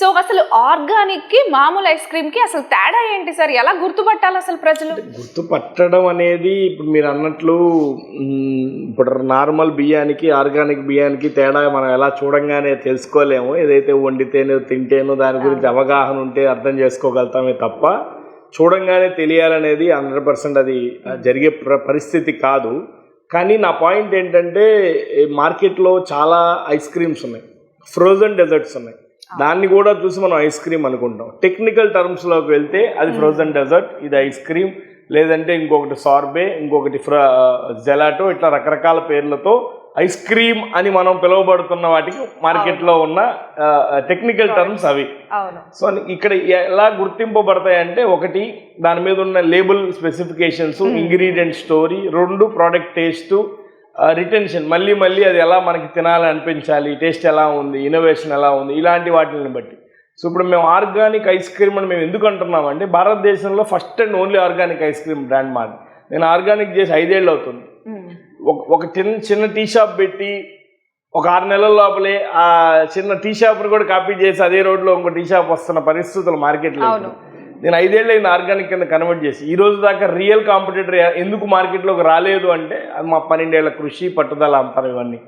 So అసలు organic కి మామూలు ఐస్ క్రీమ్ కి అసలు తేడా ఏంటి సార్? ఎలా గుర్తుపట్టాలి అసలు ప్రజలు? గుర్తుపట్టడం అనేది ఇప్పుడు మీరు అన్నట్లు ఇప్పుడు నార్మల్ బియ్యానికి ఆర్గానిక్ బియ్యానికి తేడా మనం ఎలా చూడంగానే తెలుసుకోలేము. ఏదైతే వండితేనో తింటేనో దాని గురించి అవగాహన ఉంటే అర్థం చేసుకోగలుగుతామే తప్ప చూడంగానే తెలియాలనేది 100% అది జరిగే పరిస్థితి కాదు. కానీ నా పాయింట్ ఏంటంటే మార్కెట్లో చాలా ఐస్ క్రీమ్స్ ఉన్నాయి, ఫ్రోజన్ డెజర్ట్స్ ఉన్నాయి. దాన్ని కూడా చూసి మనం ఐస్ క్రీమ్ అనుకుంటాం. టెక్నికల్ టర్మ్స్లోకి వెళ్తే అది ఫ్రోజన్ డెజర్ట్, ఇది ఐస్ క్రీమ్, లేదంటే ఇంకొకటి సార్బే, ఇంకొకటి జెలాటో, ఇట్లా రకరకాల పేర్లతో ఐస్ క్రీమ్ అని మనం పిలువబడుతున్న వాటికి మార్కెట్లో ఉన్న టెక్నికల్ టర్మ్స్ అవి. సో ఇక్కడ ఎలా గుర్తింపబడతాయంటే, ఒకటి దాని మీద ఉన్న label specifications, ingredient story, 2 product taste, retention, మళ్ళీ మళ్ళీ అది ఎలా మనకి తినాలని అనిపించాలి, టేస్ట్ ఎలా ఉంది, ఇన్నోవేషన్ ఎలా ఉంది, ఇలాంటి వాటిని బట్టి. సో ఇప్పుడు మేము ఆర్గానిక్ ఐస్ క్రీమ్ అని మేము ఎందుకు అంటున్నామంటే, భారతదేశంలో first and only organic ice cream brand మాది. నేను ఆర్గానిక్ చేసి 5 ఏళ్ళు అవుతుంది. ఒక చిన్న టీ షాప్ పెట్టి ఒక 6 నెలల లోపలే ఆ చిన్న టీ షాప్ని కూడా కాపీ చేసి అదే రోడ్లో ఇంకో టీ షాప్ వస్తున్న పరిస్థితులు మార్కెట్లో. నేను 5 ఏళ్ళు అయింది ఆర్గానిక్ కింద కన్వర్ట్ చేసి. ఈ రోజు దాకా రియల్ కాంపిటీటర్ ఎందుకు మార్కెట్లోకి రాలేదు అంటే అది మా 12 ఏళ్ల కృషి, పట్టుదల అంటారు ఇవన్నీ.